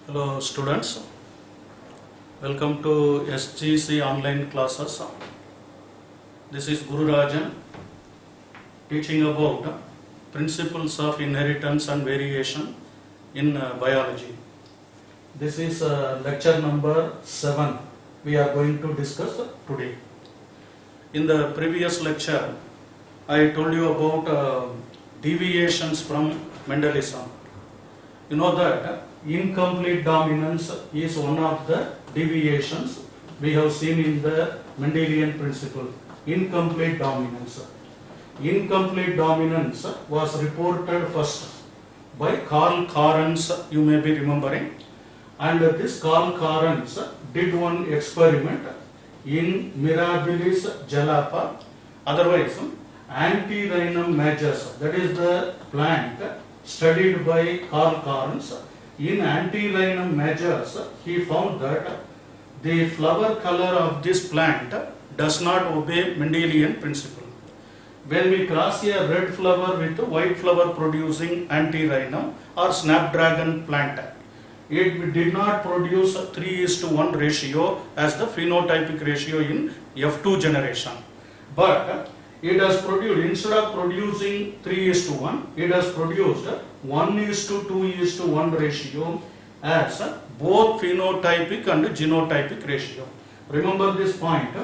Hello students, welcome to SGC online classes. This is Guru Rajan teaching about principles of inheritance and variation in biology. This is lecture number 7 we are going to discuss today. In the previous lecture I told you about deviations from Mendelism. You know that incomplete dominance is one of the deviations we have seen in the Mendelian principle. Incomplete dominance. Incomplete dominance was reported first by Carl Carens, you may be remembering. And this Carl Carens did one experiment in Mirabilis jalapa, otherwise Antirrhinum majus, that is the plant studied by Carl Carens. In Antirrhinum majus, he found that the flower color of this plant does not obey Mendelian principle. When we cross a red flower with a white flower producing Antirrhinum or snapdragon plant, it did not produce a 3:1 ratio as the phenotypic ratio in F2 generation. But it has produced, instead of producing 3:1, it has produced 1:2:1 ratio as both phenotypic and genotypic ratio. Remember this point.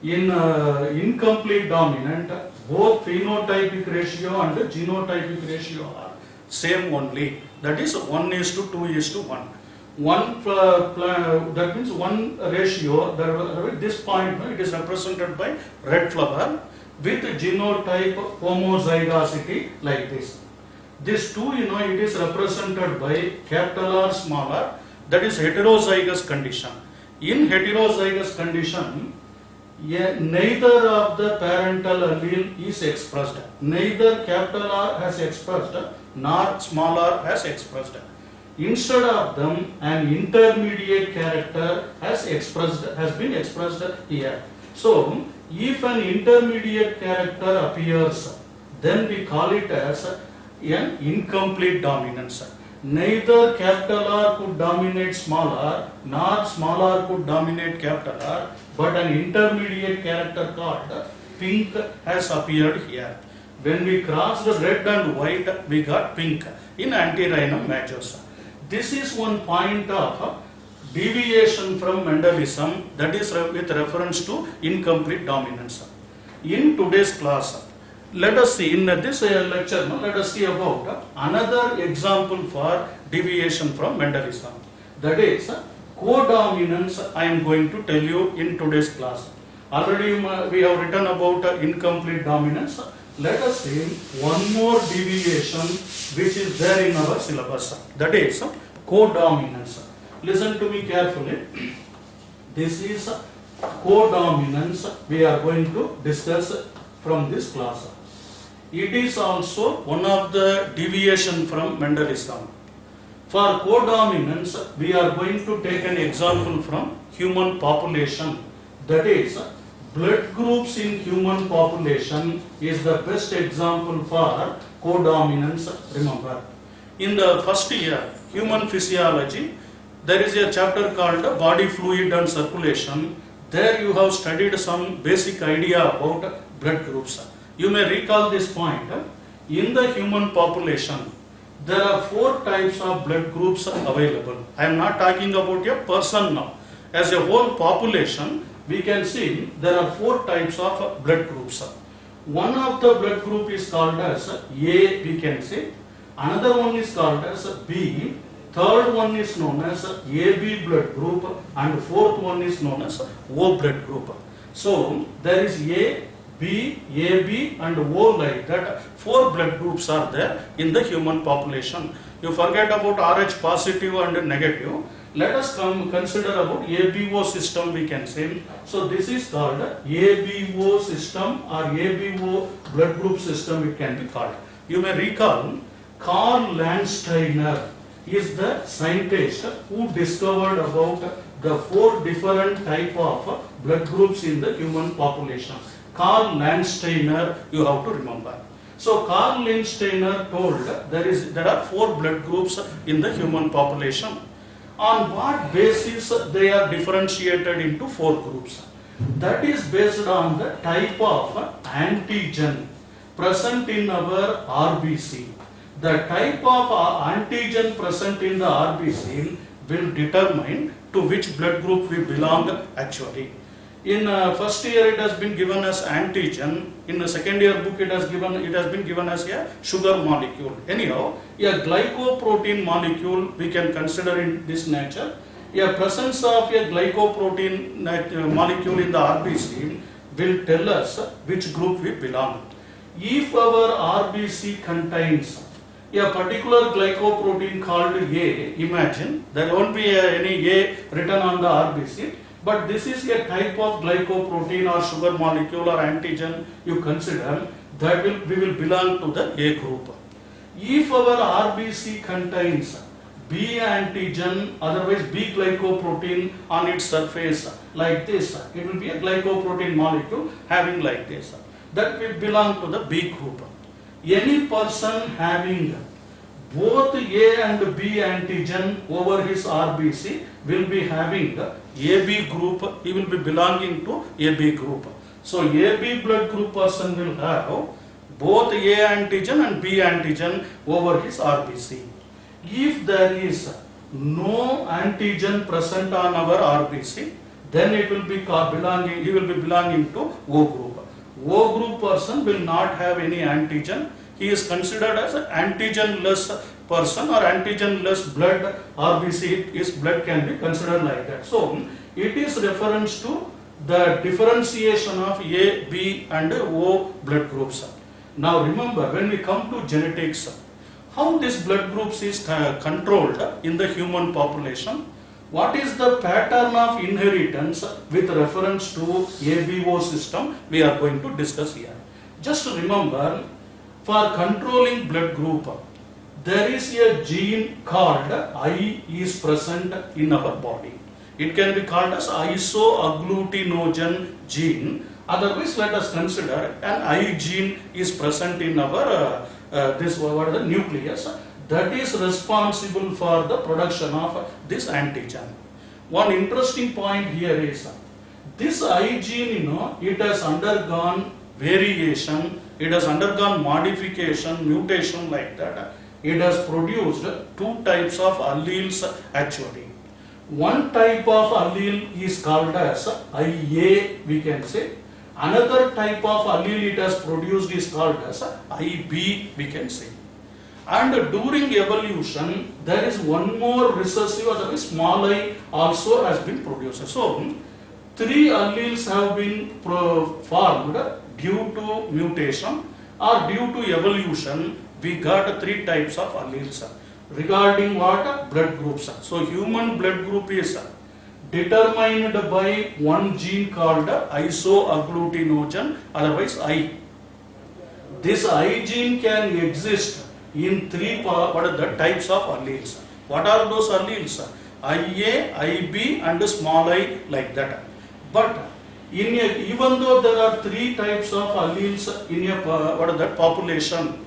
In incomplete dominant, both phenotypic ratio and genotypic ratio are same only. That is 1:2:1. That means one ratio. This point it is represented by red flower with genotype homozygosity like this. This two, it is represented by capital R, small r, that is heterozygous condition. In heterozygous condition, neither of the parental allele is expressed. Neither capital R has expressed nor small r has expressed. Instead of them, an intermediate character has been expressed here. So, if an intermediate character appears, then we call it as an incomplete dominance. Neither capital R could dominate small r, nor small r could dominate capital R, but an intermediate character called pink has appeared here. When we crossed red and white, we got pink in Antirrhinum majus. This is one point of deviation from Mendelism, that is with reference to incomplete dominance. In today's class, let us see, in this lecture, let us see about another example for deviation from Mendelism. That is codominance. I am going to tell you in today's class. Already we have written about incomplete dominance. Let us see one more deviation which is there in our syllabus. That is codominance. Listen to me carefully. This is codominance we are going to discuss from this class. It is also one of the deviation from Mendelism. For codominance, we are going to take an example from human population. That is, blood groups in human population is the best example for codominance. Remember, in the first year, human physiology, there is a chapter called body fluid and circulation. There you have studied some basic idea about blood groups. You may recall this point. In the human population, there are 4 types of blood groups available. I am not talking about a person now. As a whole population, we can see there are 4 types of blood groups. One of the blood group is called as A, we can say. Another one is called as B. Third one is known as AB blood group, and fourth one is known as O blood group. So there is A, B, AB and O, like that. 4 blood groups are there in the human population. You forget about Rh positive and negative. Let us consider about ABO system, we can say. So this is called ABO system or ABO blood group system, it can be called. You may recall Karl Landsteiner is the scientist who discovered about the 4 different type of blood groups in the human population. Karl Landsteiner, you have to remember. So Karl Landsteiner told there are 4 blood groups in the human population. On what basis they are differentiated into 4 groups? That is based on the type of antigen present in our RBC. The type of antigen present in the RBC will determine to which blood group we belong actually. In first year it has been given as antigen. In the second year book it has been given as a sugar molecule. Anyhow, a glycoprotein molecule we can consider in this nature. A presence of a glycoprotein molecule in the RBC will tell us which group we belong. If our RBC contains a particular glycoprotein called A, imagine there won't be any A written on the RBC, but this is a type of glycoprotein or sugar molecule or antigen you consider, that we will belong to the A group. If our RBC contains B antigen, otherwise B glycoprotein on its surface like this, it will be a glycoprotein molecule having like this, that will belong to the B group. Any person having both A and B antigen over his RBC will be having AB group, he will be belonging to AB group. So AB blood group person will have both A antigen and B antigen over his RBC. If there is no antigen present on our RBC, then it will be he will be belonging to O group. O group person will not have any antigen. He is considered as an antigen-less person or antigen-less blood. RBC, his blood can be considered like that. So it is reference to the differentiation of A, B and O blood groups. Now remember, when we come to genetics, how this blood groups is controlled in the human population? What is the pattern of inheritance with reference to ABO system we are going to discuss here. Just remember, for controlling blood group, there is a gene called I is present in our body. It can be called as isoagglutinogen gene. Otherwise, let us consider an I gene is present in our the nucleus, that is responsible for the production of this antigen. One interesting point here is this I gene, it has undergone variation, it has undergone modification, mutation like that. It has produced 2 types of alleles actually. One type of allele is called as IA, we can say. Another type of allele it has produced is called as IB, we can say. And during evolution, there is one more recessive, or small I also has been produced. So, 3 alleles have been formed due to mutation or due to evolution. We got 3 types of alleles. Regarding what? Blood groups. So, human blood group is determined by one gene called isoagglutinogen, otherwise I. This I gene can exist in 3 types of alleles. What are those alleles? IA, IB and small I, like that. But even though there are 3 types of alleles in a population,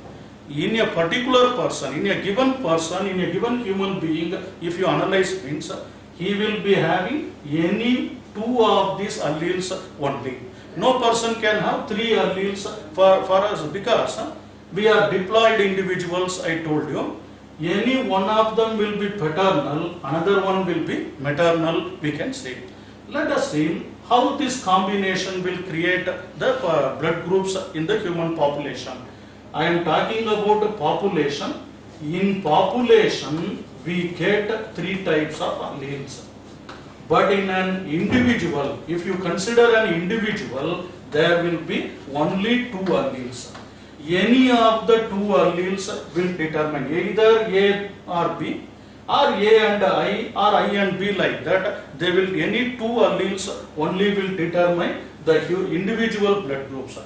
in a particular person, in a given person, in a given human being, if you analyze means, he will be having any 2 of these alleles only. No person can have 3 alleles for us, because we are diploid individuals, I told you. Any one of them will be paternal, another one will be maternal, we can say. Let us see how this combination will create the blood groups in the human population. I am talking about population. In population, we get 3 types of alleles. But in an individual, if you consider an individual, there will be only 2 alleles. Any of the 2 alleles will determine either A or B, or A and I, or I and B, like that. They will, any 2 alleles only will determine the individual blood groups.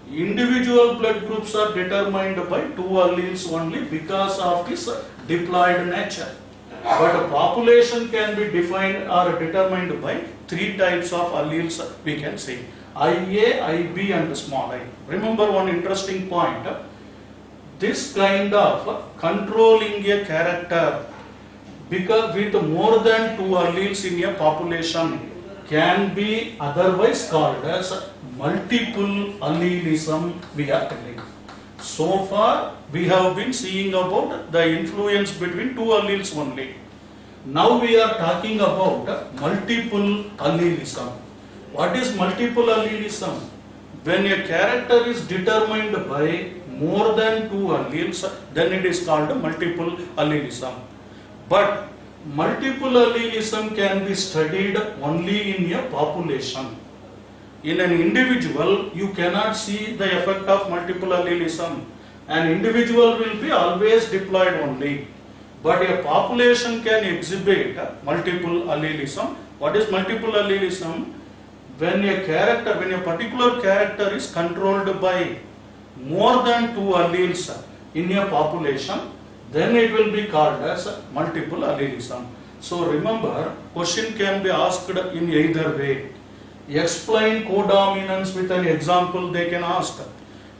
Individual blood groups are determined by 2 alleles only because of this diploid nature. But a population can be defined or determined by 3 types of alleles, we can say. IA, IB and small I. Remember one interesting point. This kind of controlling a character because with more than 2 alleles in a population can be otherwise called as multiple allelism, we are telling. So far we have been seeing about the influence between 2 alleles only. Now we are talking about multiple allelism. What is multiple allelism? When a character is determined by more than 2 alleles, then it is called multiple allelism. But multiple allelism can be studied only in a population. In an individual, you cannot see the effect of multiple allelism. An individual will be always diploid only. But a population can exhibit multiple allelism. What is multiple allelism? When a particular character is controlled by more than 2 alleles in a population, then it will be called as multiple allelism. So remember, question can be asked in either way. Explain codominance with an example they can ask,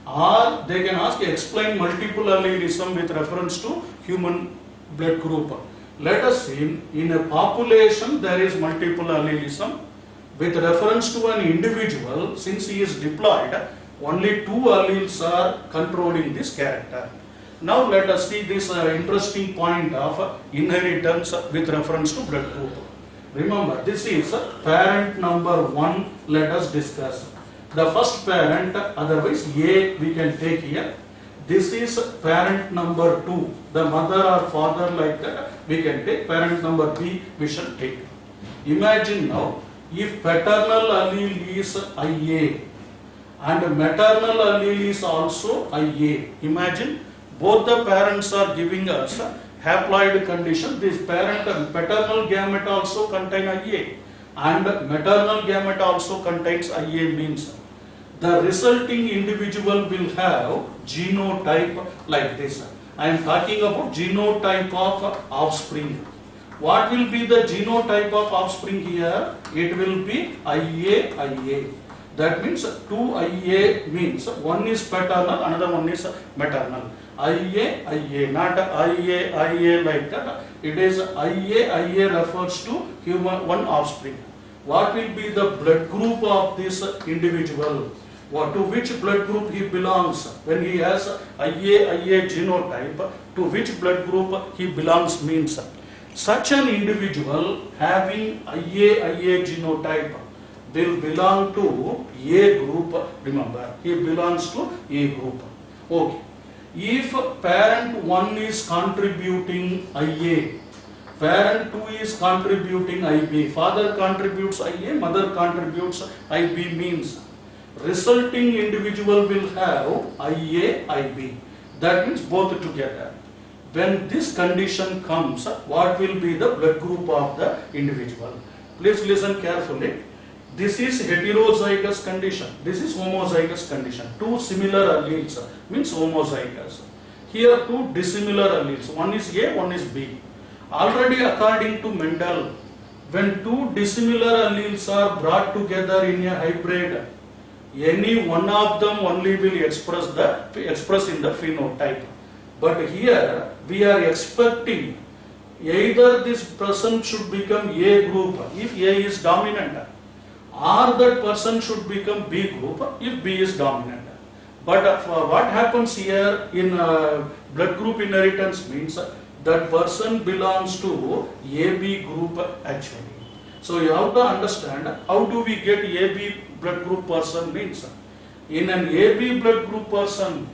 or they can ask explain multiple allelism with reference to human blood group. Let us see, in a population there is multiple allelism. With reference to an individual, since he is diploid, only 2 alleles are controlling this character. Now let us see this interesting point of inheritance with reference to blood group. Remember, this is parent number 1, let us discuss. The first parent, otherwise A we can take here. This is parent number 2, the mother or father, like that we can take. Parent number B we shall take. Imagine now, if paternal allele is IA and maternal allele is also IA. Imagine both the parents are giving us haploid condition. This paternal gamete also contain IA and maternal gamete also contains IA, means the resulting individual will have genotype like this. I am talking about genotype of offspring. What will be the genotype of offspring here? It will be IA. That means 2 IA means one is paternal, another one is maternal. IA, not IA like that. It is IA refers to human one offspring. What will be the blood group of this individual? To which blood group he belongs? When he has IA genotype, to which blood group he belongs means such an individual having IA genotype will belong to A group. Remember, he belongs to A group. Okay. If parent 1 is contributing IA, parent 2 is contributing IB, father contributes IA, mother contributes IB, means resulting individual will have IA, IB. That means both together. When this condition comes, what will be the blood group of the individual? Please listen carefully. This is heterozygous condition. This is homozygous condition. 2 similar alleles means homozygous. Here 2 dissimilar alleles. One is A, one is B. Already according to Mendel, when 2 dissimilar alleles are brought together in a hybrid, any one of them only will express in the phenotype. But here we are expecting either this person should become A group if A is dominant, or that person should become B group if B is dominant. But what happens here in blood group inheritance means that person belongs to AB group actually. So you have to understand how do we get AB blood group person means. In an AB blood group person,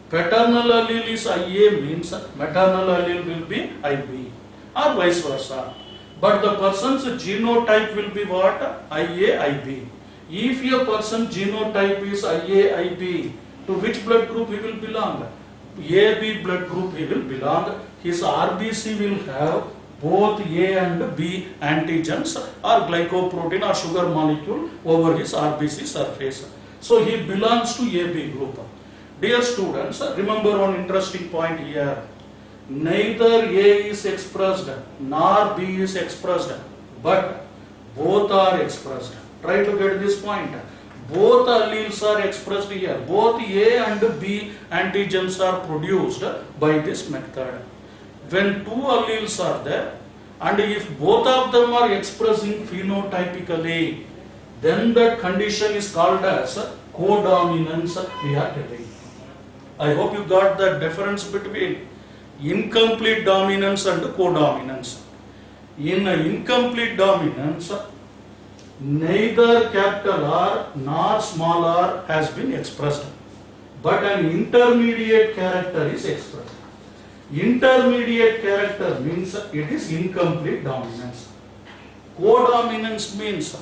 paternal allele is IA means maternal allele will be IB, or vice versa. But the person's genotype will be what? IA, IB. If a person's genotype is IA, IB, to which blood group he will belong? AB blood group he will belong. His RBC will have both A and B antigens or glycoprotein or sugar molecule over his RBC surface. So he belongs to AB group. Dear students, remember one interesting point here. Neither A is expressed nor B is expressed, but both are expressed. Try to get this point. Both alleles are expressed here. Both A and B antigens are produced by this method. When 2 alleles are there, And if both of them are expressing phenotypically, then that condition is called as codominance, we are telling. I hope you got the difference between incomplete dominance and codominance. In incomplete dominance, neither capital R nor small r has been expressed, but an intermediate character is expressed. Intermediate character means it is incomplete dominance. Codominance means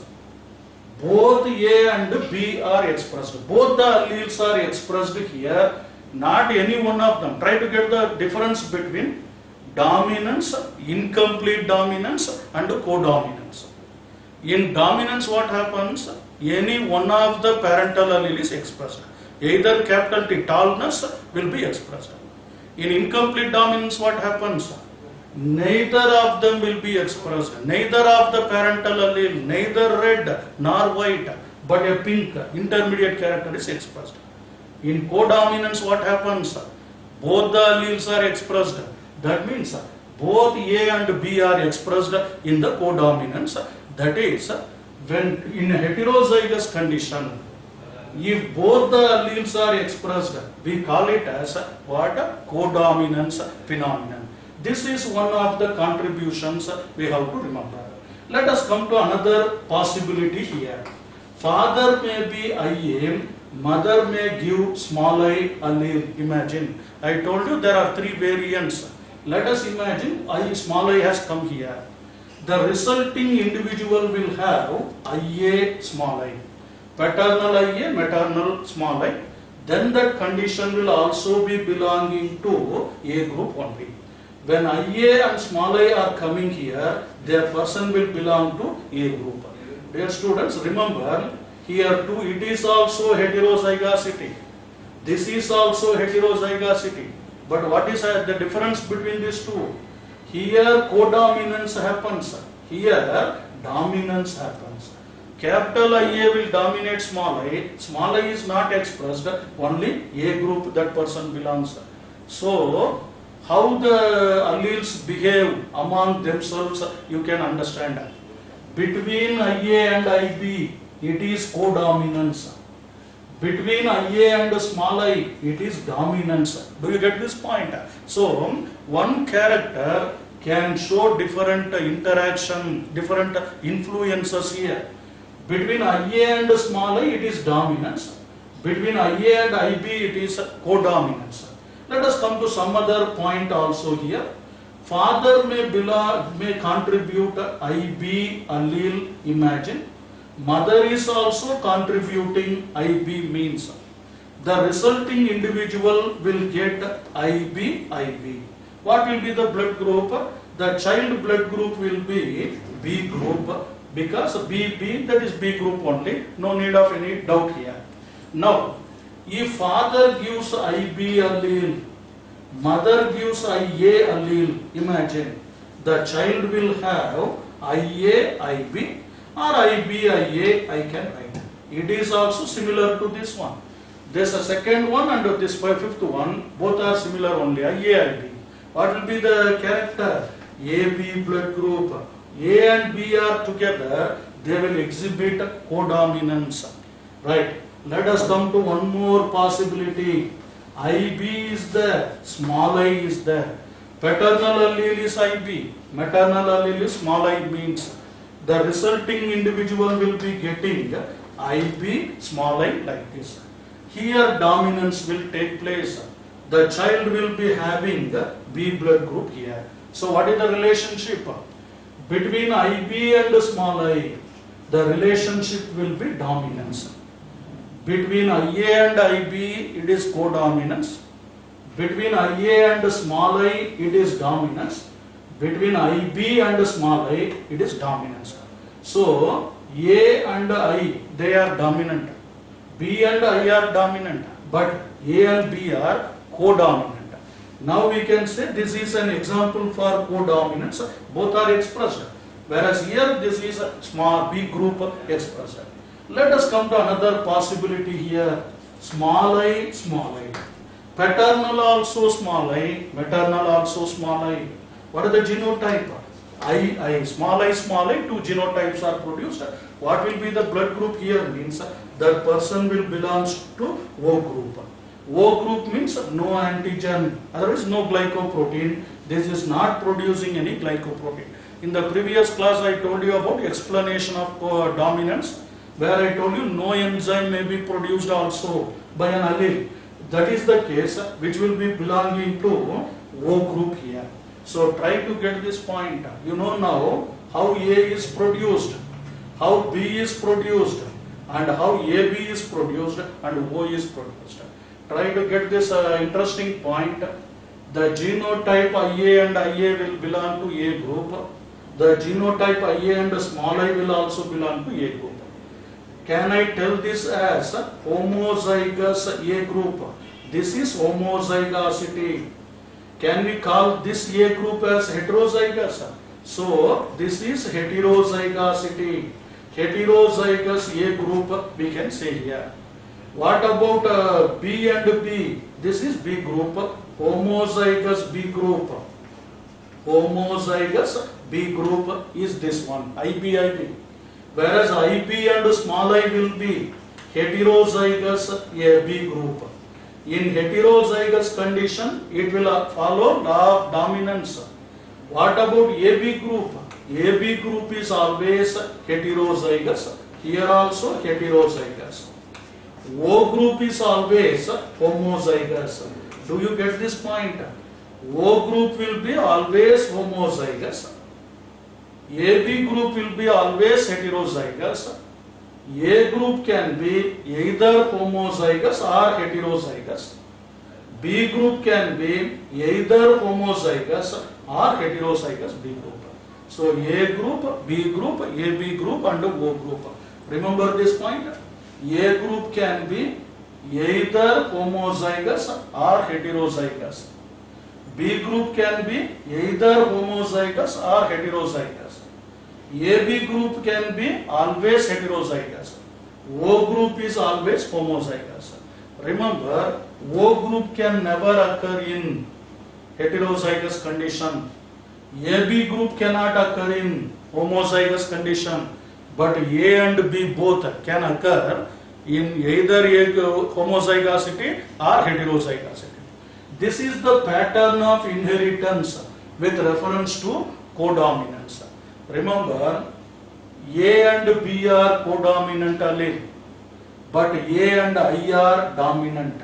both A and B are expressed. Both the alleles are expressed here, not any one of them. Try to get the difference between dominance, incomplete dominance and codominance. In dominance what happens? Any one of the parental allele is expressed. Either capital T, tallness, will be expressed. In incomplete dominance what happens? Neither of them will be expressed. Neither of the parental allele, neither red nor white, but a pink intermediate character is expressed. In codominance what happens? Both the alleles are expressed. That means both A and B are expressed in the codominance. That is, when in heterozygous condition, if both the alleles are expressed, we call it as what? Codominance phenomenon. This is one of the contributions we have to remember. Let us come to another possibility here. Father may be IA, mother may give small I allele. Imagine, I told you there are three variants. Let us imagine I small I has come here. The resulting individual will have IA small I. Paternal IA, maternal small I. Then that condition will also be belonging to A group only. When IA and small I are coming here, their person will belong to A group. Dear students, remember here too it is also heterozygosity. This is also heterozygosity. But what is the difference between these two? Here codominance happens. Here dominance happens. Capital IA will dominate small I. Small I is not expressed. Only A group that person belongs. So how the alleles behave among themselves, you can understand. Between IA and IB, it is codominance. Between IA and small I, it is dominance. Do you get this point? So, one character can show different interaction, different influences here. Between IA and small I, it is dominance. Between IA and IB, it is codominance. Let us come to some other point also here. Father may contribute IB allele, imagine. Mother is also contributing IB means. The resulting individual will get IB. What will be the blood group? The child blood group will be B group, because B, that is B group only. No need of any doubt here. Now, if father gives IB allele, mother gives IA allele, imagine the child will have IA, IB, or IB, IA, I can write. It is also similar to this one. There's a second one and this fifth one, both are similar only, IA, IB. What will be the character? AB blood group. A and B are together, they will exhibit codominance. Right. Let us come to one more possibility. IB is there, small I is there. Paternal allele is IB, maternal allele is small I means the resulting individual will be getting IB small I like this. Here dominance will take place. The child will be having the B blood group here. So what is the relationship? Between IB and small I, the relationship will be dominance. Between IA and IB, it is codominance. Between IA and small I, it is dominance. Between IB and small I, it is dominance. So, A and I, they are dominant. B and I are dominant. But A and B are codominant. Now we can say this is an example for codominance. Both are expressed. Whereas here, this is a small B group expressed. Let us come to another possibility here. Small I, small I. Paternal also small I, maternal also small I. What is the genotype? small I, two genotypes are produced. What will be the blood group here? Means that person will belongs to O group. O group means no antigen, otherwise no glycoprotein. This is not producing any glycoprotein. In the previous class I told you about explanation of dominance, where I told you no enzyme may be produced also by an allele. That is the case which will be belonging to O group here. So try to get this point. You know now how A is produced, how B is produced, and how AB is produced and O is produced. Try to get this interesting point. The genotype IA and IA will belong to A group. The genotype IA and small I will also belong to A group. Can I tell this as homozygous A group? This is homozygosity. Can we call this A group as heterozygous? So this is heterozygosity. Heterozygous A group we can say here. What about B and B? This is B group. Homozygous B group. Homozygous B group is this one, IB. Whereas IB and small I will be heterozygous B group. In heterozygous condition, it will follow law of dominance. What about AB group? AB group is always heterozygous. Here also heterozygous. O group is always homozygous. Do you get this point? O group will be always homozygous. AB group will be always heterozygous. A group can be either homozygous or heterozygous. B group can be either homozygous or heterozygous B group. So A group, B group, AB group and O group. Remember this point? A group can be either homozygous or heterozygous. B group can be either homozygous or heterozygous. AB group can be always heterozygous. O group is always homozygous. Remember, O group can never occur in heterozygous condition. AB group cannot occur in homozygous condition, but A and B both can occur in either homozygosity or heterozygosity. This is the pattern of inheritance with reference to codominance. Remember, A and B are codominant allele, but A and I are dominant.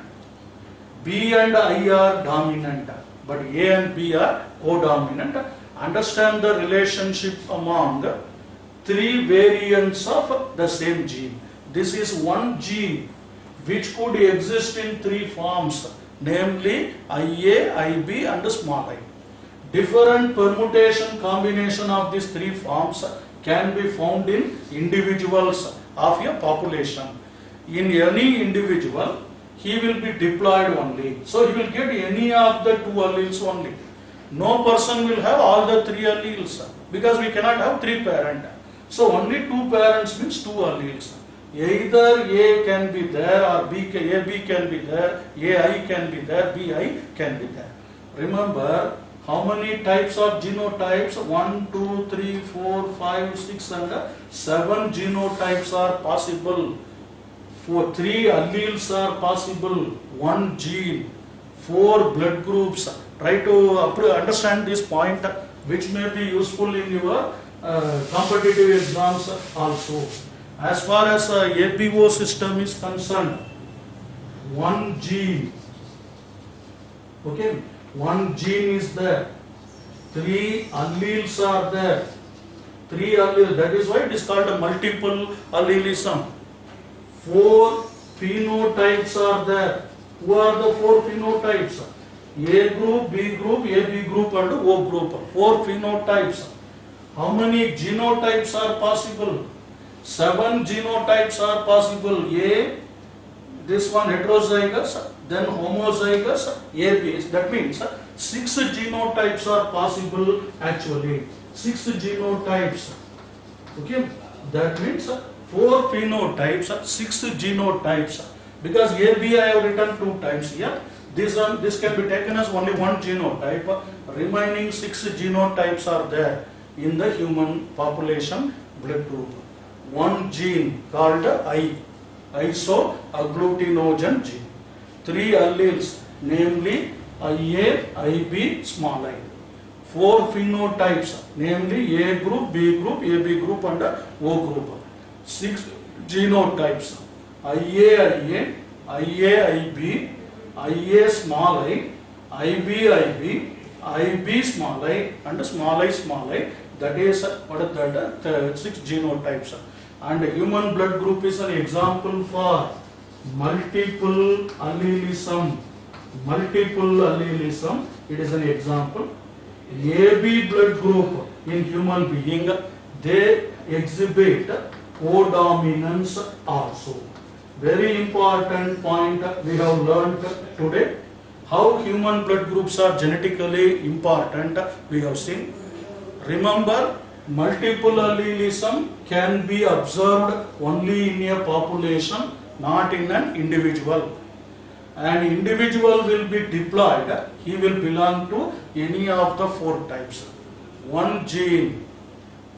B and I are dominant, but A and B are codominant. Understand the relationship among three variants of the same gene. This is one gene which could exist in three forms, namely IA, IB and small I. Different permutation combination of these three forms can be found in individuals of a population. In any individual, he will be diploid only. So he will get any of the two alleles only. No person will have all the three alleles because we cannot have three parents. So only two parents means two alleles. Either A can be there or AB can be there, AI can be there, BI can be there. Remember, how many types of genotypes? 1, 2, 3, 4, 5, 6 and 7 genotypes are possible. 3 alleles are possible. 1 gene. 4 blood groups. Try to understand this point, which may be useful in your competitive exams also. As far as APO system is concerned, 1 gene. Okay. 1 gene is there, 3 alleles are there, 3 alleles, that is why it is called a multiple allelism. 4 phenotypes are there. Who are the 4 phenotypes? A group, B group, AB group and O group. 4 phenotypes. How many genotypes are possible? 7 genotypes are possible. A, this one heterozygous, then homozygous, AB. That means 6 genotypes are possible actually. 6 genotypes. Okay. That means 4 phenotypes, 6 genotypes. Because AB I have written 2 times here. This can be taken as only 1 genotype. Remaining 6 genotypes are there. in the human population blood group. One gene called isoagglutinogen gene. 3 alleles, namely IA, IB, small i. 4 phenotypes, namely A group, B group, AB group and O group. 6 genotypes, IA, IB, IA small I, IB, IB small I and small I. That is what is that? 6 genotypes. And human blood group is an example for multiple allelism. It is an example. AB blood group in human being, they exhibit codominance also. Very important point we have learnt today. How human blood groups are genetically important, we have seen. Remember, multiple allelism can be observed only in a population, not in an individual. An individual will be diploid, he will belong to any of the 4 types. 1 gene,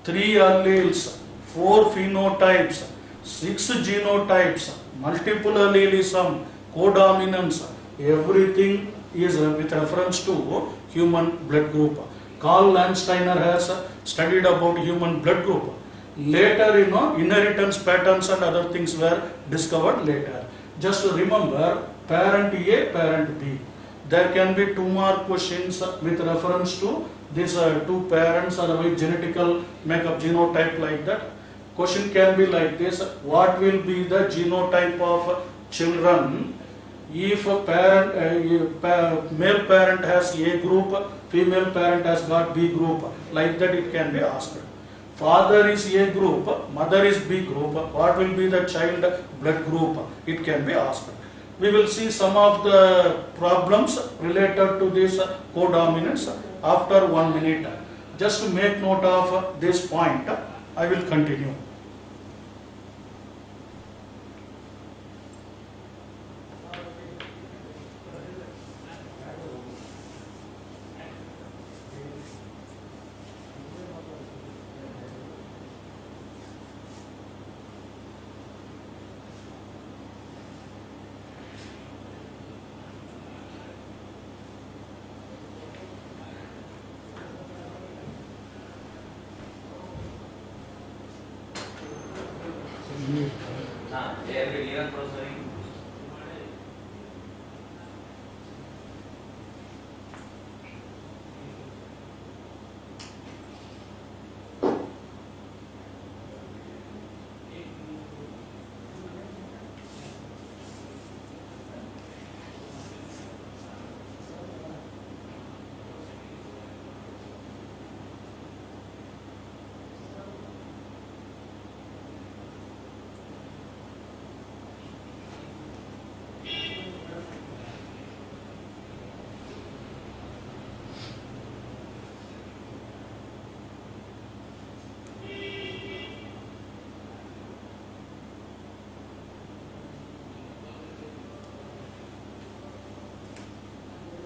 3 alleles, 4 phenotypes, 6 genotypes, multiple allelism, codominance, everything is with reference to human blood group. Carl Landsteiner has studied about human blood group. Later, inheritance patterns and other things were discovered later. Just remember, parent A, parent B. There can be 2 more questions with reference to these 2 parents or genetical makeup, genotype like that. Question can be like this: what will be the genotype of children if a parent, male parent has A group, female parent has got B group? Like that it can be asked. Father is A group, mother is B group, what will be the child blood group? It can be asked. We will see some of the problems related to this codominance after 1 minute. Just to make note of this point, I will continue.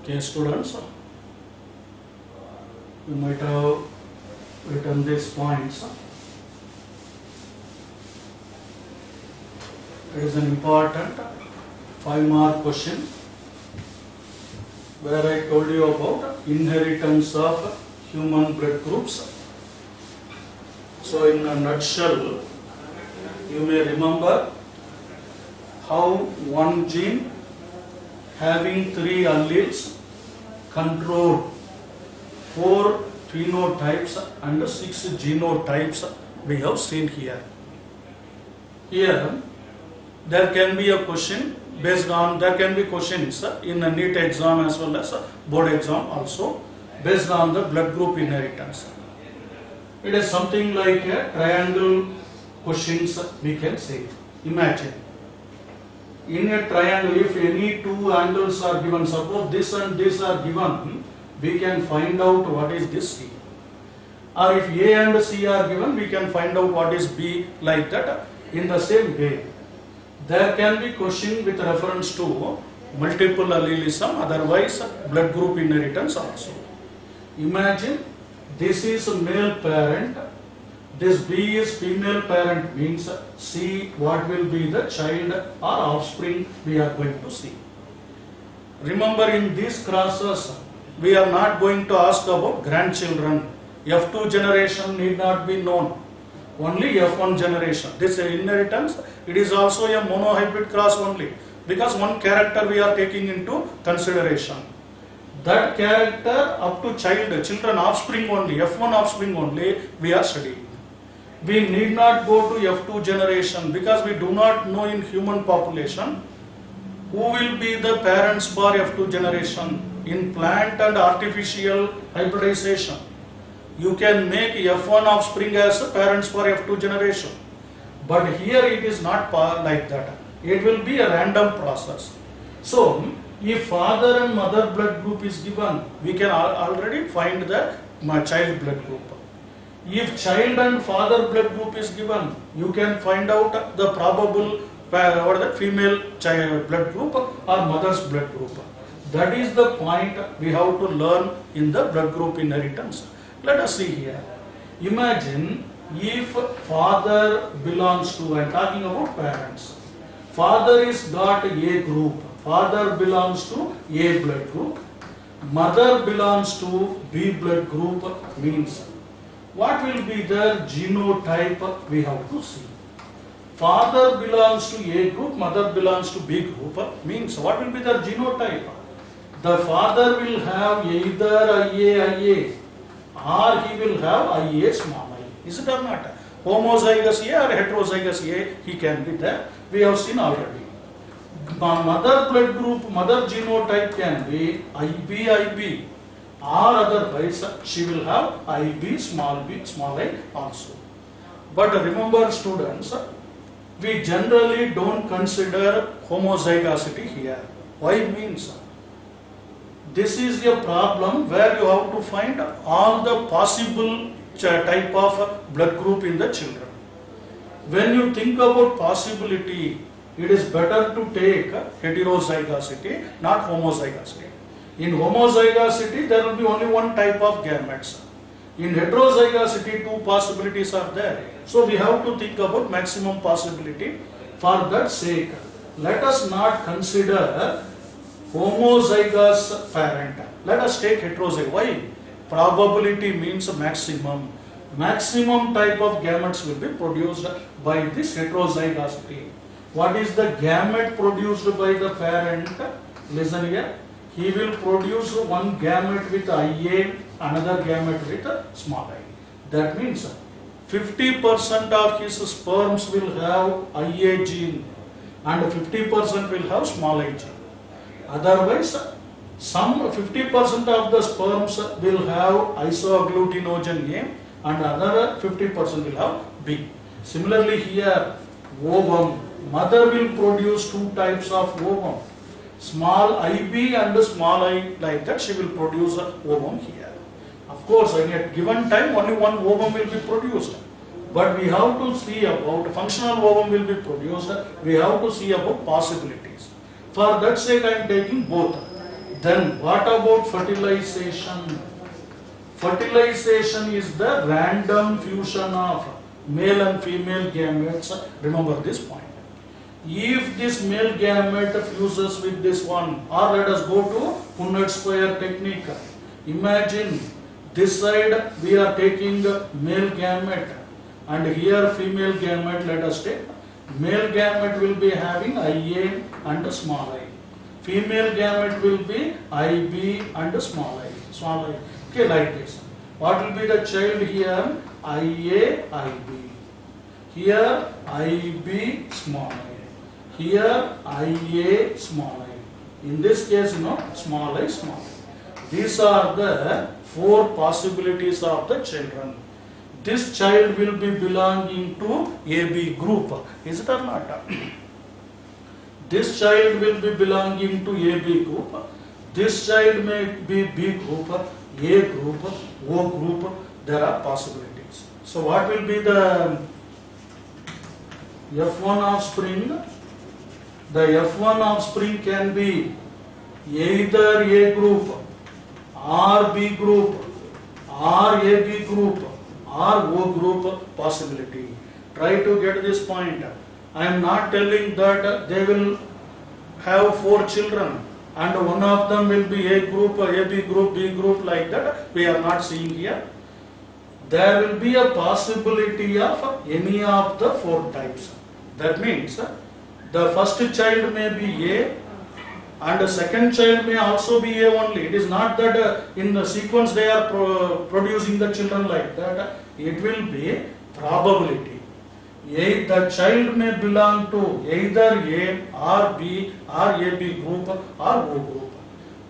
Okay, students, you might have written these points. It is an important 5-mark question where I told you about inheritance of human blood groups. So in a nutshell, you may remember how one gene having 3 alleles control 4 phenotypes and 6 genotypes we have seen here. Here there can be a question based on, there can be questions in a NEET exam as well as a board exam also based on the blood group inheritance. It is something like a triangle questions we can say. Imagine in a triangle, if any 2 angles are given, suppose this and this are given, we can find out what is this C. Or if A and C are given, we can find out what is B, like that. In the same way, there can be question with reference to multiple allelism, otherwise blood group inheritance also. Imagine This is a male parent. This B is female parent, means C what will be the child or offspring we are going to see. Remember, in these crosses we are not going to ask about grandchildren. F2 generation need not be known. Only F1 generation. This inheritance, it is also a monohybrid cross only, because one character we are taking into consideration. That character up to children, offspring only, F1 offspring only we are studying. We need not go to F2 generation, because we do not know in human population who will be the parents for F2 generation. In plant and artificial hybridization, you can make F1 offspring as parents for F2 generation. But here it is not like that. It will be a random process. So, if father and mother blood group is given, we can already find the child blood group. If child and father blood group is given, you can find out the probable female child blood group or mother's blood group. That is the point we have to learn in the blood group inheritance. Let us see here. Imagine if father belongs to, I am talking about parents. Father is got A group. Father belongs to A blood group. Mother belongs to B blood group, means what will be the genotype we have to see. Father belongs to A group, mother belongs to B group, means what will be the genotype? The father will have either IA, or he will have IA small I. Is it or not? Homozygous A or heterozygous A, he can be there. We have seen already. Mother blood group, mother genotype can be IB, or otherwise she will have IB small I also. But remember, students, we generally don't consider homozygosity here. Why means? This is a problem where you have to find all the possible type of blood group in the children. When you think about possibility, it is better to take heterozygosity, not homozygosity. In homozygosity, there will be only one type of gametes. In heterozygosity, two possibilities are there. So we have to think about maximum possibility. For that sake, let us not consider homozygous parent. Let us take heterozygous. Why? Probability means maximum. Maximum type of gametes will be produced by this heterozygosity. What is the gamete produced by the parent? Listen here. He will produce one gamete with IA, another gamete with small I. That means 50% of his sperms will have IA gene and 50% will have small I gene. Otherwise, some 50% of the sperms will have isoagglutinogen A and another 50% will have B. Similarly here, ovum. Mother will produce two types of ovum. Small IB and small I, like that she will produce a ovum here. Of course, at given time only one ovum will be produced. But we have to see about functional ovum will be produced. We have to see about possibilities. For that sake, I am taking both. Then what about fertilization? Fertilization is the random fusion of male and female gametes. Remember this point. If this male gamete fuses with this one, or let us go to Punnett square technique. Imagine this side we are taking male gamete and here female gamete. Let us take male gamete will be having IA and small I. Female gamete will be IB and small I. Okay, like this. What will be the child here? IA, IB. Here IB, small I. Here IA, small I. In this case, small I, small I. These are the four possibilities of the children. This child will be belonging to AB group. Is it or not? This child will be belonging to AB group. This child may be B group, A group, O group. There are possibilities. So what will be the F1 offspring? The F1 offspring can be either A group or B group or AB group or O group possibility. Try to get this point. I am not telling that they will have 4 children and one of them will be A group, AB group, B group, like that. We are not seeing here. There will be a possibility of any of the 4 types. That means the first child may be A and the second child may also be A only. It is not that in the sequence they are producing the children like that. It will be probability. The child may belong to either A or B or AB group or O group.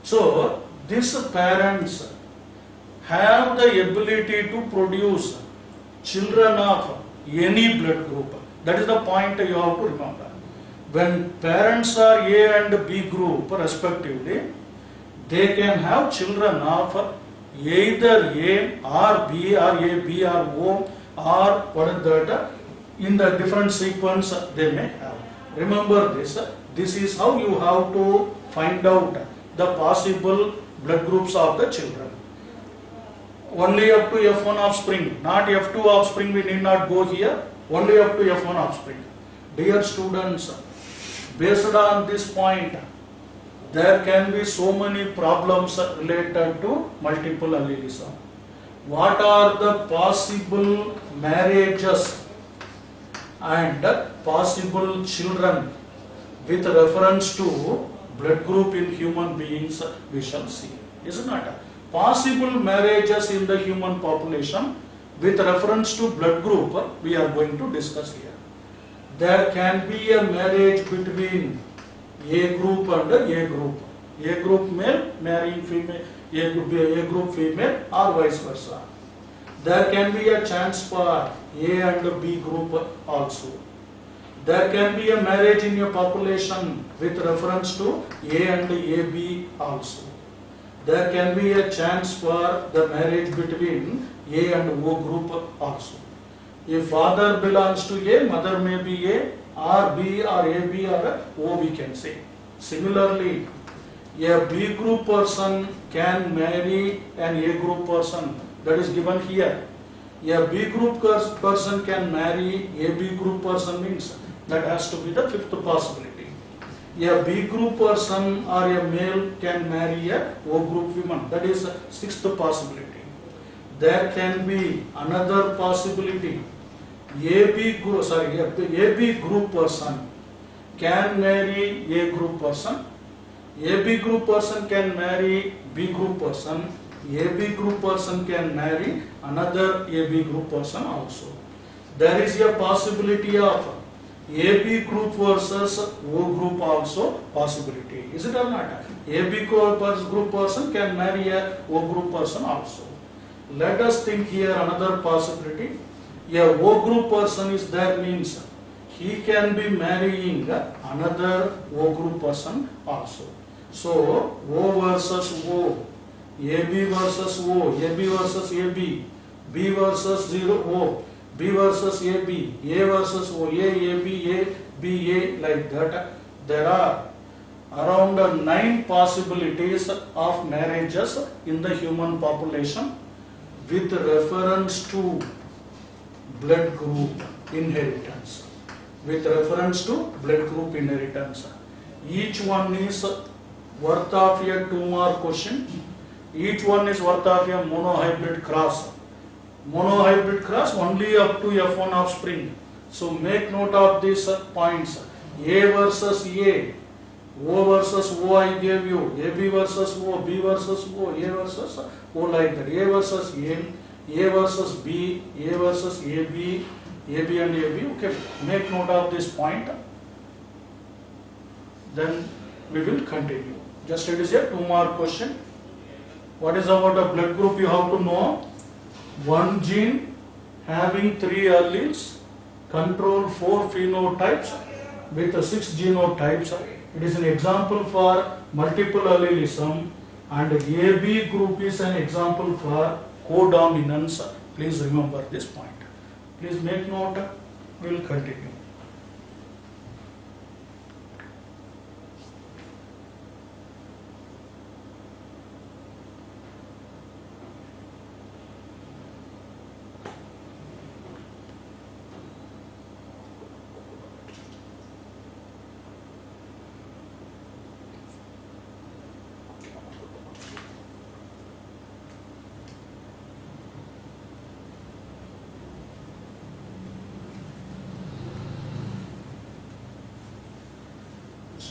So these parents have the ability to produce children of any blood group. That is the point you have to remember. When parents are A and B group respectively, they can have children of either A or B or A, B or O or what is that, in the different sequence they may have. Remember this. This is how you have to find out the possible blood groups of the children. Only up to F1 offspring, not F2 offspring, we need not go here. Only up to F1 offspring. Dear students, based on this point, there can be so many problems related to multiple allelism. What are the possible marriages and possible children with reference to blood group in human beings? We shall see. Isn't it? Possible marriages in the human population with reference to blood group we are going to discuss here. There can be a marriage between A group and A group. A group male marrying female, A group female, or vice versa. There can be a chance for A and B group also. There can be a marriage in your population with reference to A and AB also. There can be a chance for the marriage between A and O group also. If father belongs to A, mother may be A or B or AB or O, we can say. Similarly, a B group person can marry an A group person, that is given here. A B group person can marry a B group person, means that has to be the 5th possibility. A B group person or a male can marry a O group woman, that is 6th possibility. There can be another possibility. A B group person can marry A group person. A B group person can marry B group person. A B group person can marry another A B group person also. There is a possibility of A B group versus O group also possibility. Is it or not? A B group person can marry a O group person also. Let us think here another possibility. A O group person is there, means he can be marrying another O group person also. So O versus O, AB versus O, AB versus AB, B versus 0 O, B versus AB, A versus O, A, AB, A, B, A, like that. There are around 9 possibilities of marriages in the human population with reference to blood group inheritance. With reference to blood group inheritance. Each one is worth of a 2-mark question. Each one is worth of a monohybrid cross. Monohybrid cross only up to F1 offspring. So make note of these points. A versus A, O versus O I gave you, AB versus O, B versus O, A versus O, like that. A versus A versus B, A versus AB, AB and AB. Okay, make note of this point. Then we will continue. Just it is a 2-mark question. What is about a blood group you have to know? One gene having 3 alleles control 4 phenotypes with 6 genotypes. It is an example for multiple allelism, and AB group is an example for codominance. Please remember this point. Please make note. We will continue.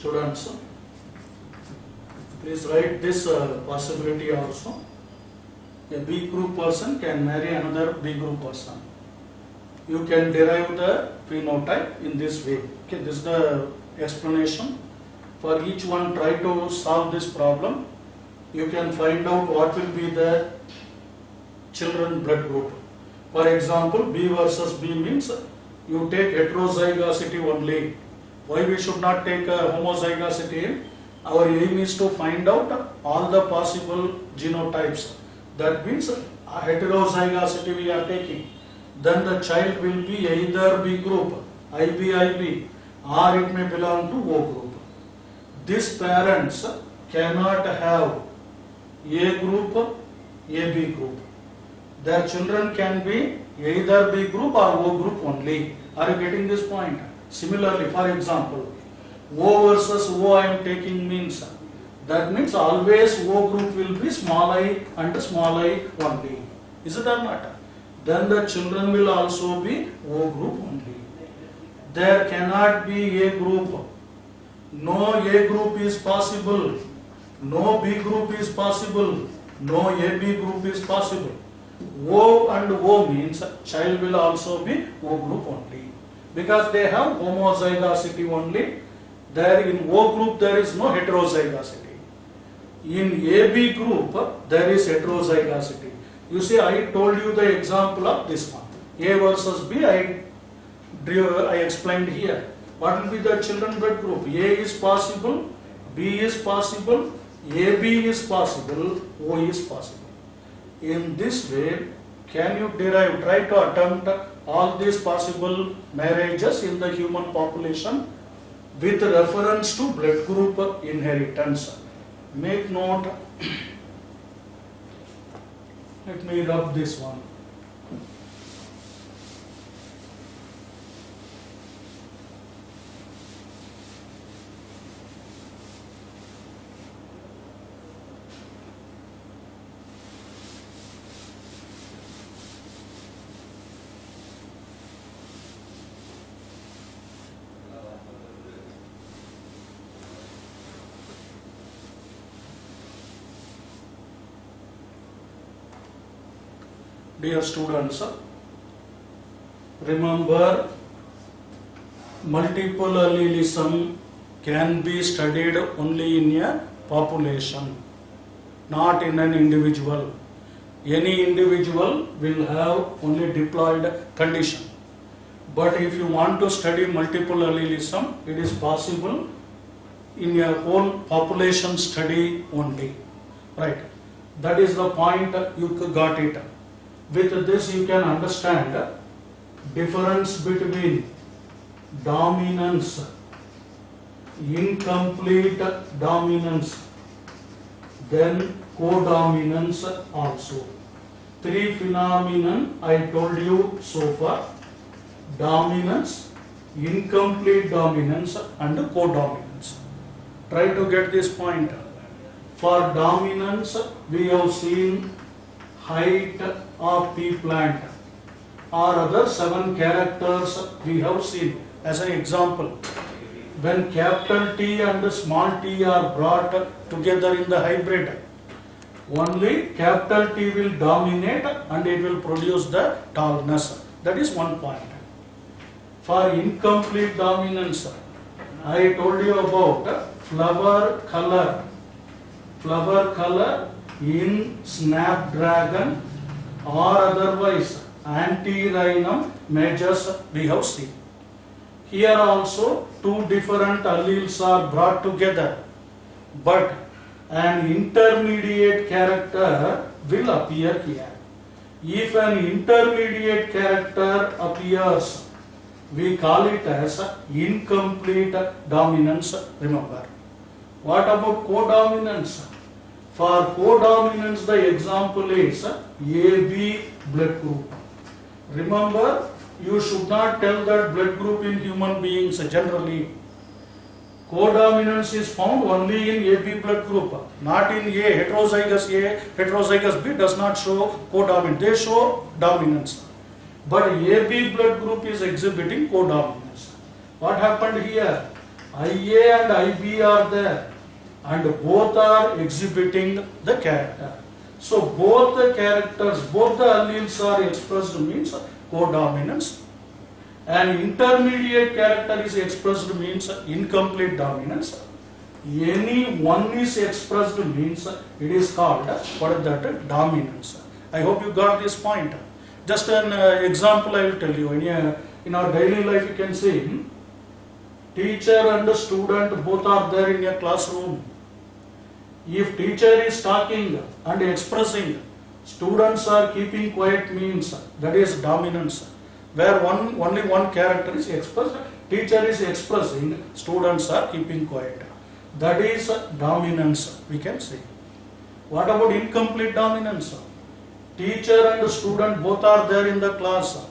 Students, please write this possibility also. A B group person can marry another B group person. You can derive the phenotype in this way. Okay, this is the explanation. For each one, try to solve this problem. You can find out what will be the children blood group. For example, B versus B means you take heterozygosity only. Why we should not take homozygosity? Our aim is to find out all the possible genotypes. That means heterozygosity we are taking. Then the child will be either B group, IB, or it may belong to O group. These parents cannot have A group, AB group. Their children can be either B group or O group only. Are you getting this point? Similarly, for example, O versus O I am taking means, that means always O group will be small I and small I only. Is it or not? Then the children will also be O group only. There cannot be A group. No A group is possible. No B group is possible. No AB group is possible. O and O means child will also be O group only. Because they have homozygosity only. There in O group there is no heterozygosity. In AB group there is heterozygosity. You see, I told you the example of this one. A versus B I explained here. What will be the children blood group? A is possible, B is possible, AB is possible, O is possible. In this way, can you derive, try to attempt all these possible marriages in the human population with reference to blood group inheritance. Make note. Let me rub this one. Dear students, remember multiple allelism can be studied only in a population, not in an individual. Any individual will have only diploid condition. But if you want to study multiple allelism, it is possible in a whole population study only. Right? That is the point you got it. With this you can understand difference between dominance, incomplete dominance, then codominance also. Three phenomena I told you so far: dominance, incomplete dominance and codominance. Try to get this point. For dominance we have seen height of T plant or other 7 characters we have seen. As an example, when capital T and small t are brought together in the hybrid, only capital T will dominate and it will produce the tallness. That is one point. For incomplete dominance, I told you about flower color. Flower color in Snapdragon or otherwise Antirrhinum majors we have seen. Here also 2 different alleles are brought together, but an intermediate character will appear here. If an intermediate character appears, we call it as incomplete dominance, remember. What about codominance? For codominance, the example is AB blood group. Remember, you should not tell that blood group in human beings generally. Codominance is found only in AB blood group, not in A. Heterozygous B does not show codominance. They show dominance. But AB blood group is exhibiting codominance. What happened here? IA and IB are there, and both are exhibiting the character. So both the characters, both the alleles are expressed means codominance, and intermediate character is expressed means incomplete dominance. Any one is expressed means it is called what is that? Dominance. I hope you got this point. Just an example I will tell you. In our daily life you can see teacher and student both are there in a classroom. If teacher is talking and expressing, students are keeping quiet means that is dominance. Where only one character is expressed, teacher is expressing, students are keeping quiet. That is dominance, we can say. What about incomplete dominance? Teacher and student both are there in the class,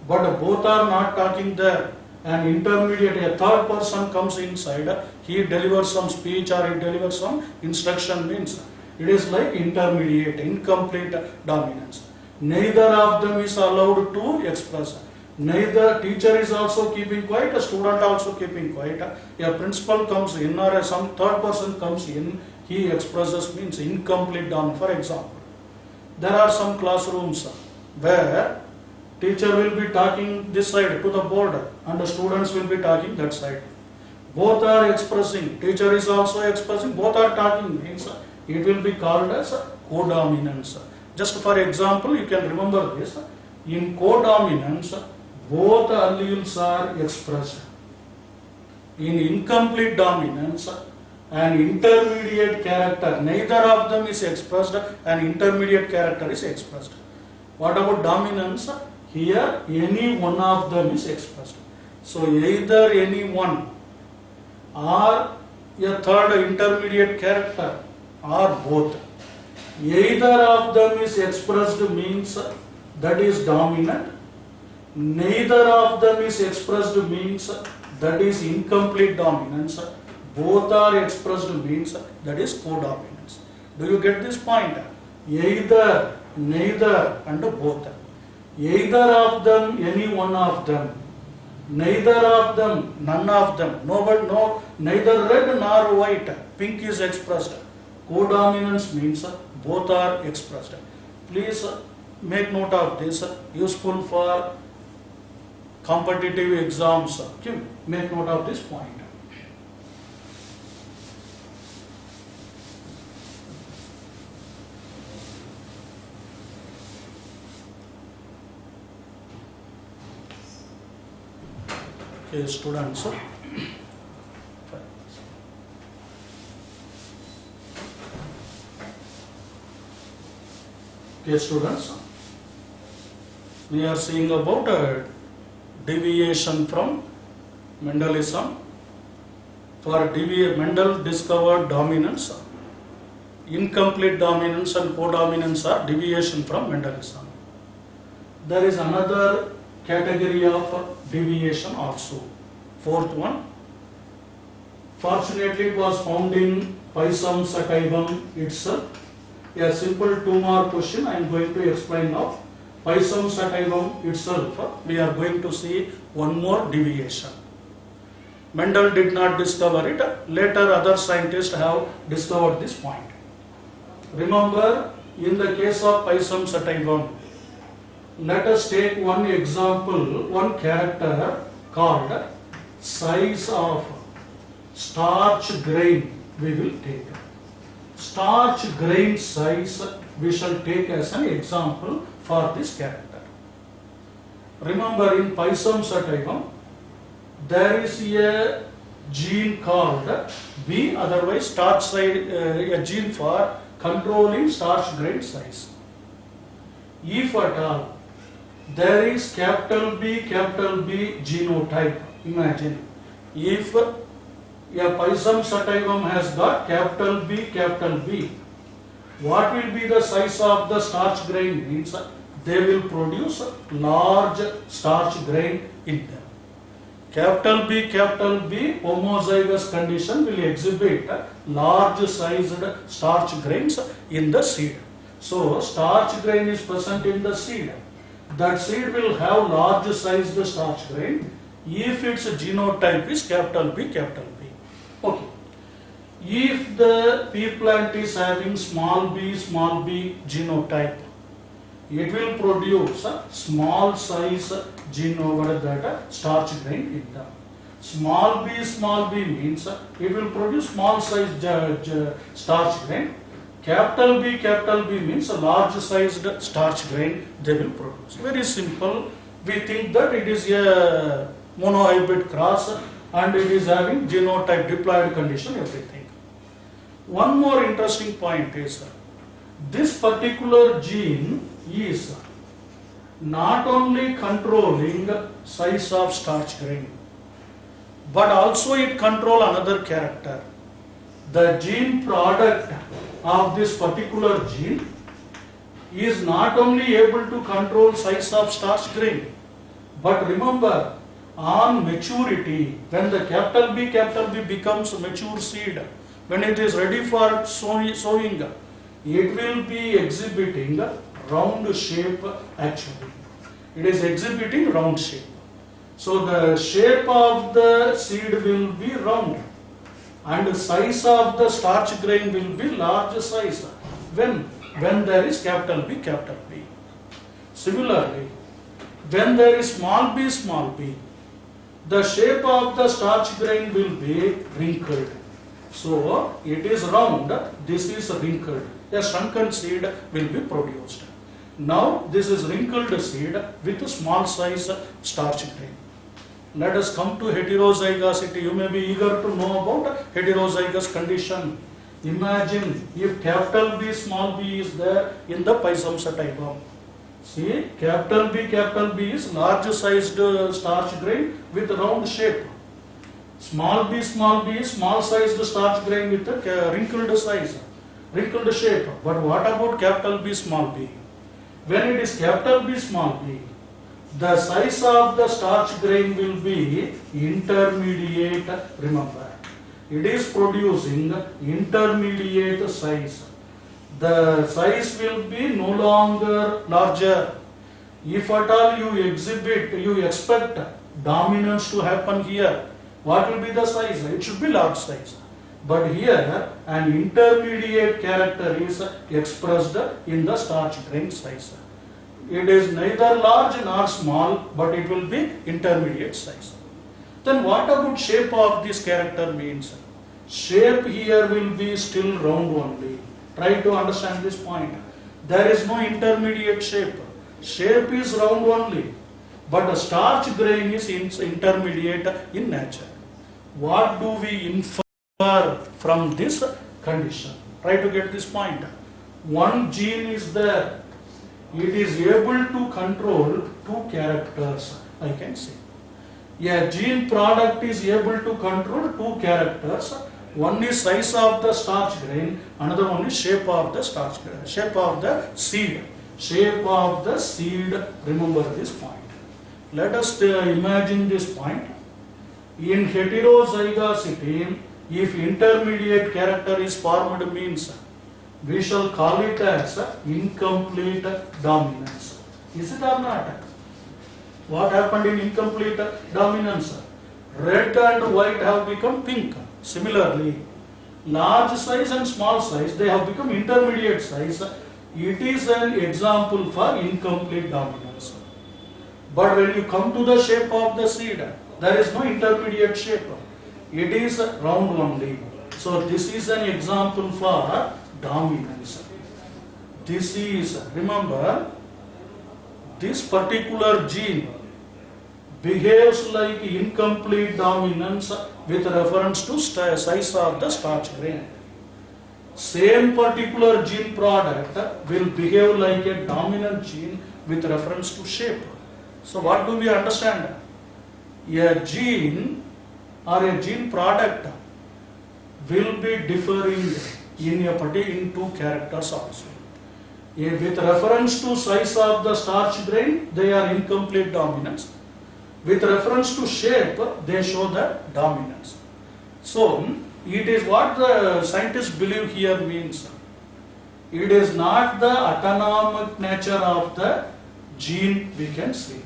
but both are not talking there. An intermediate, a third person comes inside, he delivers some speech or he delivers some instruction means it is like intermediate, incomplete dominance. Neither of them is allowed to express. Neither teacher is also keeping quiet, a student also keeping quiet. A principal comes in or some third person comes in, he expresses means incomplete dominance. For example, there are some classrooms where teacher will be talking this side to the board and the students will be talking that side. Both are expressing, teacher is also expressing, both are talking means it will be called as codominance. Just for example, you can remember this. In codominance, both alleles are expressed. In incomplete dominance, an intermediate character, neither of them is expressed, an intermediate character is expressed. What about dominance? Here, any one of them is expressed. So, either any one or a third intermediate character or both. Either of them is expressed means that is dominant. Neither of them is expressed means that is incomplete dominance. Both are expressed means that is codominance. Do you get this point? Either, neither and both. Either of them, any one of them. Neither of them, none of them. Neither red nor white. Pink is expressed. Codominance means both are expressed. Please make note of this. Useful for competitive exams. Okay? Make note of this point. Okay, students. Okay, students. We are seeing about deviation from Mendelism. For Mendel discovered dominance. Incomplete dominance and codominance are deviation from Mendelism. There is another category of deviation also. Fourth one. Fortunately, it was found in Pisum sativum itself. A simple 2-mark question I am going to explain now. Pisum sativum itself, we are going to see one more deviation. Mendel did not discover it. Later, other scientists have discovered this point. Remember, in the case of Pisum sativum, let us take one example, one character called size of starch grain we will take. Starch grain size we shall take as an example for this character. Remember, in Pisum sativum, there is a gene called B, otherwise starch size, a gene for controlling starch grain size. If at all there is capital B genotype, imagine if a Pisum sativum has got capital B, what will be the size of the starch grain? Means they will produce large starch grain in them. Capital B homozygous condition will exhibit large sized starch grains in the seed. So starch grain is present in the seed. That seed will have large sized starch grain. if its genotype is capital B, capital B. Okay. If the pea plant is having small b genotype, it will produce a small size gene over that starch grain in them. Small b means it will produce small size starch grain. Capital B means a large sized starch grain they will produce. Very simple. We think that it is a monohybrid cross and it is having genotype diploid condition, everything. One more interesting point is this particular gene is not only controlling size of starch grain, but also it control another character. The gene product of this particular gene is not only able to control size of starch grain, but remember, on maturity, when the capital B becomes a mature seed, when it is ready for sowing, it will be exhibiting round shape actually. It is exhibiting round shape. So the shape of the seed will be round and the size of the starch grain will be large size when there is capital B. Similarly, when there is small b, the shape of the starch grain will be wrinkled. So it is round, this is wrinkled. A shrunken seed will be produced. Now this is wrinkled seed with a small size starch grain. Let us come to heterozygosity. You may be eager to know about heterozygous condition. Imagine if capital B, small b is there in the Pizomsa type. See, capital B is large sized starch grain with round shape. Small b is small sized starch grain with a wrinkled size, wrinkled shape. But what about capital B, small b? When it is capital B, small b, the size of the starch grain will be intermediate, remember. It is producing intermediate size. The size will be no longer larger. If at all you expect dominance to happen here, what will be the size? It should be large size. But here an intermediate character is expressed in the starch grain size. It is neither large nor small, but it will be intermediate size. Then what about shape of this character means? Shape here will be still round only. Try to understand this point. There is no intermediate shape. Shape is round only, but the starch grain is intermediate in nature. What do we infer from this condition? Try to get this point. One gene is there. It is able to control two characters, I can say. A gene product is able to control two characters. One is size of the starch grain, another one is shape of the starch grain, shape of the seed. Shape of the seed, remember this point. Let us imagine this point. In heterozygosity, if intermediate character is formed means, we shall call it as incomplete dominance. Is it or not? What happened in incomplete dominance? Red and white have become pink. Similarly, large size and small size, they have become intermediate size. It is an example for incomplete dominance. But when you come to the shape of the seed, there is no intermediate shape. It is round only. So this is an example for dominance. This is, remember, this particular gene behaves like incomplete dominance with reference to size of the starch grain. Same particular gene product will behave like a dominant gene with reference to shape. So what do we understand? A gene or a gene product will be differing in two characters also. With reference to size of the starch grain, they are incomplete dominance. With reference to shape, they show the dominance. So, it is what the scientists believe here means. It is not the autonomic nature of the gene we can see.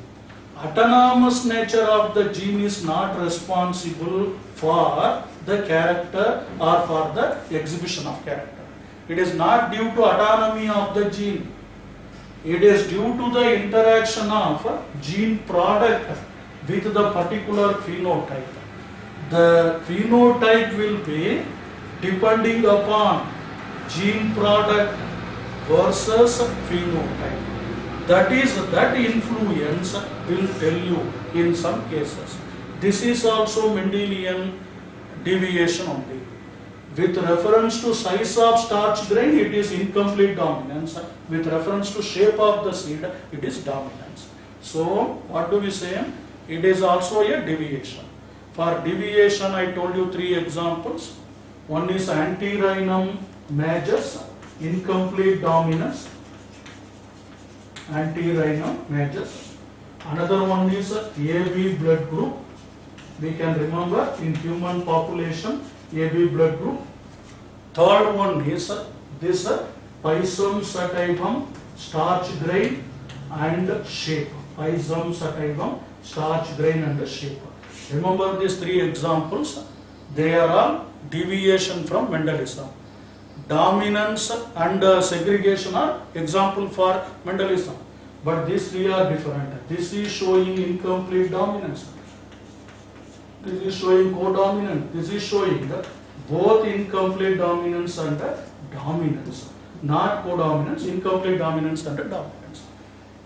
autonomous nature of the gene is not responsible for the character or for the exhibition of character. It is not due to autonomy of the gene. It is due to the interaction of gene product with the particular phenotype. The phenotype will be depending upon gene product versus phenotype. That influence will tell you in some cases. This is also Mendelian deviation only. With reference to size of starch grain, it is incomplete dominance. With reference to shape of the seed, it is dominance. So, what do we say? It is also a deviation. For deviation, I told you 3 examples. One is Antirrhinum majus, incomplete dominance. Antirrhinum majus. Another one is AB blood group. We can remember in human population, AB blood group. Third one is this Pisum sativum, starch grain and shape. Pisum sativum, starch grain and shape. Remember these 3 examples. They are all deviation from Mendelism. Dominance and segregation are example for Mendelism. But these 3 are different. This is showing incomplete dominance. This is showing codominant. This is showing both incomplete dominance and dominance. Not codominance, incomplete dominance and dominance.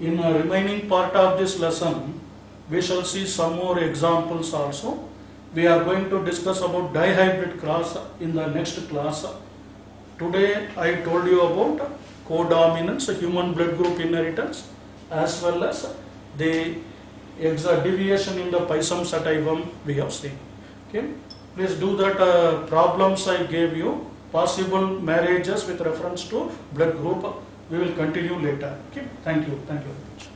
In the remaining part of this lesson, we shall see some more examples also. We are going to discuss about dihybrid cross in the next class. Today I told you about codominance, human blood group inheritance, as well as the deviation in the Pisum sativum we have seen. Okay, please do that problems I gave you, possible marriages with reference to blood group. We will continue later. Okay, thank you very much.